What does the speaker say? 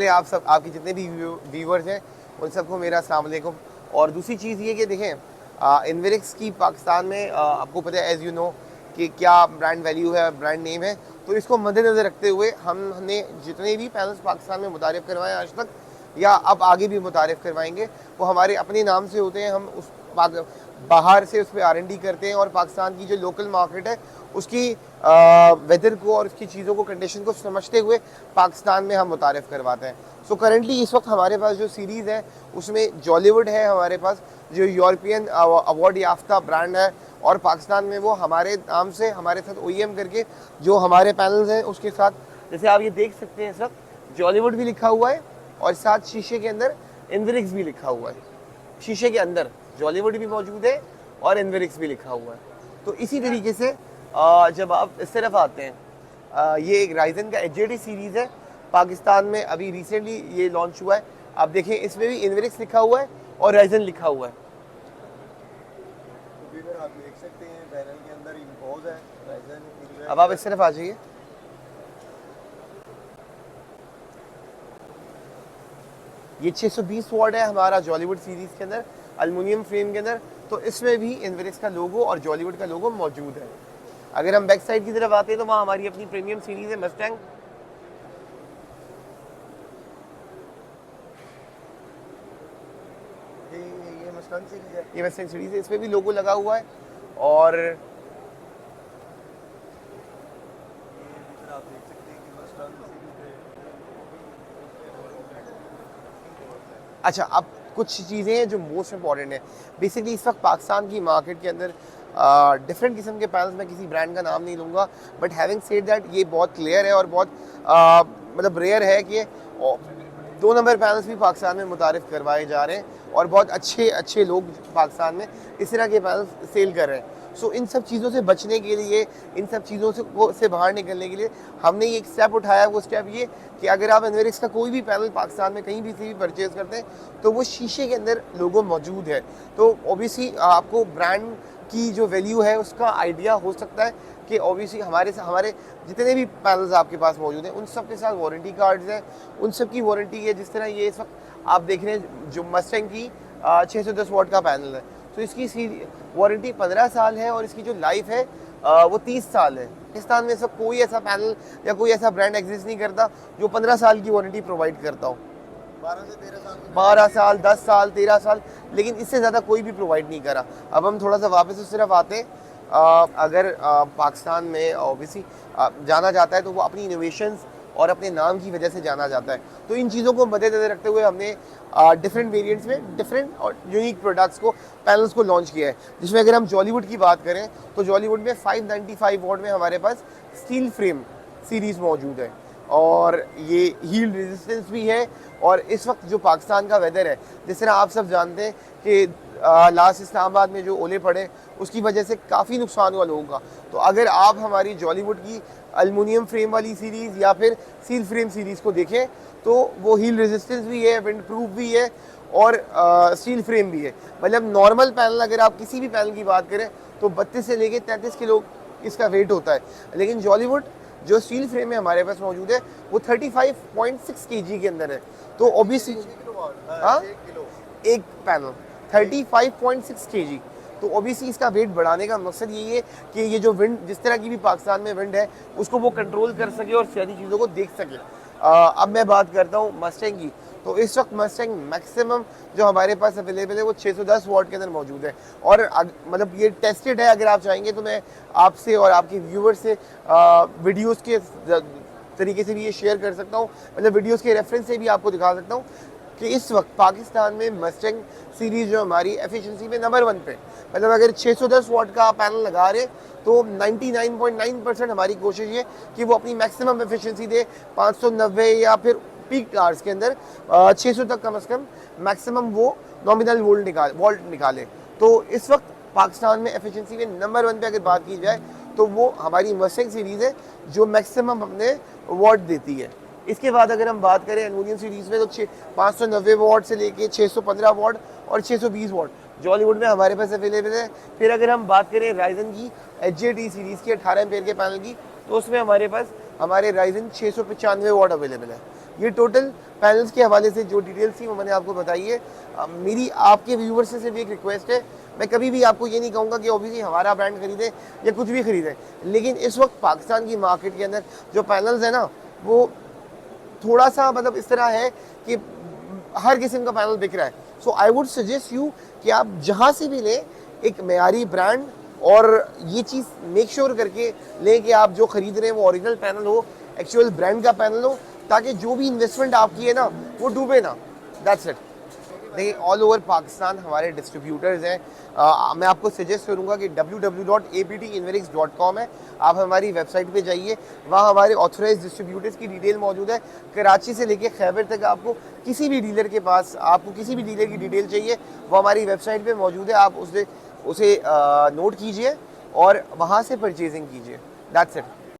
आप सब आपके जितने भी व्यूवर्स हैं उन सबको मेरा अस्सलाम वालेकुम। और दूसरी चीज़ ये कि देखें इन्वेरिक्स की पाकिस्तान में आपको पता है एज़ यू नो कि क्या ब्रांड वैल्यू है, ब्रांड नेम है। तो इसको मद्देनज़र रखते हुए हमने जितने भी पैनल्स पाकिस्तान में मुतारिफ़ करवाए आज तक या अब आगे भी मुतारिफ़ करवाएंगे वो हमारे अपने नाम से होते हैं। हम उस बाहर से उस पर R&D करते हैं और पाकिस्तान की जो लोकल मार्केट है उसकी वेदर को और उसकी चीज़ों को, कंडीशन को समझते हुए पाकिस्तान में हम मुतारिफ़ करवाते हैं। सो करेंटली इस वक्त हमारे पास जो सीरीज़ है उसमें जॉलीवुड है हमारे पास, जो यूरोपियन अवार्ड याफ्ता ब्रांड है, और पाकिस्तान में वो हमारे नाम से हमारे साथ OEM करके जो हमारे पैनल्स हैं उसके साथ, जैसे आप ये देख सकते हैं इस वक्त जॉलीवुड भी लिखा हुआ है और साथ शीशे के अंदर इन्वेरिक्स भी लिखा हुआ है। शीशे के अंदर जॉलीवुड भी मौजूद है और इन्वेरिक्स भी लिखा हुआ है। तो इसी तरीके से जब आप इस तरफ आते हैं, ये एक राइजन का HJT सीरीज़ है, पाकिस्तान में अभी रिसेंटली ये लॉन्च हुआ है। आप देखें इसमें भी इन्वेरिक्स लिखा हुआ है और राइजन लिखा हुआ है। तो आप देख सकते हैं पैनल के अंदर इम्पोज है राइजन। अब आप इस तरफ आ जाइए। ये 620 वॉट है हमारा जॉलीवुड सीरीज़ के अंदर, एल्युमिनियम फ्रेम के अंदर। तो इसमें भी इन्वेरिक्स का लोगो और जॉलीवुड का लोगो मौजूद है। अगर हम बैक साइड की तरफ आते हैं तो वहाँ हमारी अपनी प्रीमियम सीरीज़ है मस्टैंग। ये मस्टैंग सीरीज है। ये मस्टैंग सीरीज़ है, इसमें भी लोगो लगा हुआ है। और आप देख सकते हैं कि मस्टैंग सीरीज है। अच्छा, अब कुछ चीज़ें हैं जो मोस्ट इंपॉर्टेंट है। बेसिकली इस वक्त पाकिस्तान की मार्केट के अंदर डिफरेंट किस्म के पैनल्स, मैं किसी ब्रांड का नाम नहीं लूँगा, बट हैविंग सेड दैट ये बहुत क्लियर है और बहुत मतलब रेयर है कि 2 नंबर पैनल्स भी पाकिस्तान में मुतारिफ़ करवाए जा रहे हैं और बहुत अच्छे अच्छे लोग पाकिस्तान में इस तरह के पैनल्स सेल कर रहे हैं। सो इन सब चीज़ों से बचने के लिए, इन सब चीज़ों से बाहर निकलने के लिए हमने ये एक स्टेप उठाया। वो स्टेप ये कि अगर आप इन्वेरिक्स का कोई भी पैनल पाकिस्तान में कहीं भी से भी परचेज़ करते हैं तो वो शीशे के अंदर लोगो मौजूद है। तो ऑब्वियसली आपको ब्रांड की जो वैल्यू है उसका आइडिया हो सकता है कि ऑब्वियसली हमारे जितने भी पैनल्स आपके पास मौजूद हैं उन सब के साथ वारंटी कार्ड्स हैं, उन सब की वारंटी है। जिस तरह ये इस वक्त आप देख रहे हैं जो मस्टैंग की 610 वॉट का पैनल है, तो इसकी वारंटी 15 साल है और इसकी जो लाइफ है वो 30 साल है। पाकिस्तान में सब कोई ऐसा पैनल या कोई ऐसा ब्रांड एग्जिस्ट नहीं करता जो 15 साल की वारंटी प्रोवाइड करता हो। 12 से 13 साल 12 साल, 10 साल, 13 साल, लेकिन इससे ज़्यादा कोई भी प्रोवाइड नहीं करा। अब हम थोड़ा सा वापस उस तरफ आते हैं। अगर पाकिस्तान में ऑब्वियसली जाना जाता है तो वो अपनी इनोवेशंस और अपने नाम की वजह से जाना जाता है। तो इन चीज़ों को मद्देनज़र रखते हुए हमने डिफरेंट वेरिएंट्स में डिफरेंट और यूनिक प्रोडक्ट्स को, पैनल्स को लॉन्च किया है। जिसमें अगर हम जॉलीवुड की बात करें तो जॉलीवुड में 595 वॉट में हमारे पास स्टील फ्रेम सीरीज़ मौजूद है और ये हील रेजिस्टेंस भी है। और इस वक्त जो पाकिस्तान का वेदर है, जिस तरह आप सब जानते हैं कि लास्ट इस्लामाबाद में जो ओले पड़े उसकी वजह से काफ़ी नुकसान हुआ लोगों का। तो अगर आप हमारी जॉलीवुड की एल्युमिनियम फ्रेम वाली सीरीज़ या फिर स्टील फ्रेम सीरीज़ को देखें तो वो हील रेजिस्टेंस भी है, विंड प्रूफ भी है और स्टील फ्रेम भी है। मतलब नॉर्मल पैनल, अगर आप किसी भी पैनल की बात करें तो 32 से लेके 33 किलो इसका वेट होता है, लेकिन जॉलीवुड जो स्टील फ्रेम में हमारे पास मौजूद है वो 35.6 kg के अंदर है। तो ऑब्वियसली एक पैनल 35.6 kg, तो ऑब्वियसली इसका वेट बढ़ाने का मकसद यही है कि ये जो विंड, जिस तरह की भी पाकिस्तान में विंड है उसको वो कंट्रोल कर सके और सारी चीज़ों को देख सके। अब मैं बात करता हूँ मस्टैंग की। तो इस वक्त मस्टैंग मैक्सिमम जो हमारे पास अवेलेबल है वो 610 वॉट के अंदर मौजूद है और मतलब ये टेस्टेड है। अगर आप चाहेंगे तो मैं आपसे और आपके व्यूवर्स से वीडियोस के तरीके से भी ये शेयर कर सकता हूँ, मतलब वीडियोस के रेफरेंस से भी आपको दिखा सकता हूँ कि इस वक्त पाकिस्तान में मस्टैंग सीरीज़ जो हमारी एफिशिएंसी में नंबर 1 पे, मतलब अगर 610 वॉट का पैनल लगा रहे तो 99.9% हमारी कोशिश है कि वो अपनी मैक्सिमम एफिशिएंसी दे। 590 या फिर पीक आवर्स के अंदर 600 तक कम से कम मैक्सिमम वो नॉमिनल वोल्ट निकाले। तो इस वक्त पाकिस्तान में एफिशिएंसी में नंबर 1 पे अगर बात की जाए तो वो हमारी मस्टैंग सीरीज़ है जो मैक्सिमम अपने वॉट देती है। इसके बाद अगर हम बात करें एल्युमिनियम सीरीज़ में तो 590 वॉट से लेके 615 वॉट और 620 वॉट जॉलीवुड में हमारे पास अवेलेबल है। फिर अगर हम बात करें राइजन की HJT सीरीज़ की 18 एम्पेयर के पैनल की, तो उसमें हमारे पास हमारे राइजन 695 वॉट अवेलेबल है। ये टोटल पैनल्स के हवाले से जो डिटेल्स थी वो मैंने आपको बताई है। मेरी आपके व्यूवर्स से सिर्फ एक रिक्वेस्ट है, मैं कभी भी आपको ये नहीं कहूँगा कि ओबीसी हमारा ब्रांड खरीदें या कुछ भी खरीदें, लेकिन इस वक्त पाकिस्तान की मार्केट के अंदर जो पैनल्स है ना वो थोड़ा सा मतलब इस तरह है कि हर किस्म का पैनल बिक रहा है। सो आई वुड सजेस्ट यू कि आप जहाँ से भी लें एक मेयारी ब्रांड, और ये चीज़ मेक श्योर करके लें कि आप जो खरीद रहे हैं वो ओरिजिनल पैनल हो, एक्चुअल ब्रांड का पैनल हो, ताकि जो भी इन्वेस्टमेंट आपकी है ना वो डूबे ना। That's it. देखिए ऑल ओवर पाकिस्तान हमारे डिस्ट्रीब्यूटर्स हैं। मैं आपको सजेस्ट करूंगा कि www.aptinverix.com है, आप हमारी वेबसाइट पे जाइए, वहाँ हमारे ऑथराइज डिस्ट्रीब्यूटर्स की डिटेल मौजूद है। कराची से लेके खैबर तक आपको किसी भी डीलर के पास, आपको किसी भी डीलर की डिटेल चाहिए वो हमारी वेबसाइट पे मौजूद है। आप उसे नोट कीजिए और वहाँ से परचेजिंग कीजिए। That's it.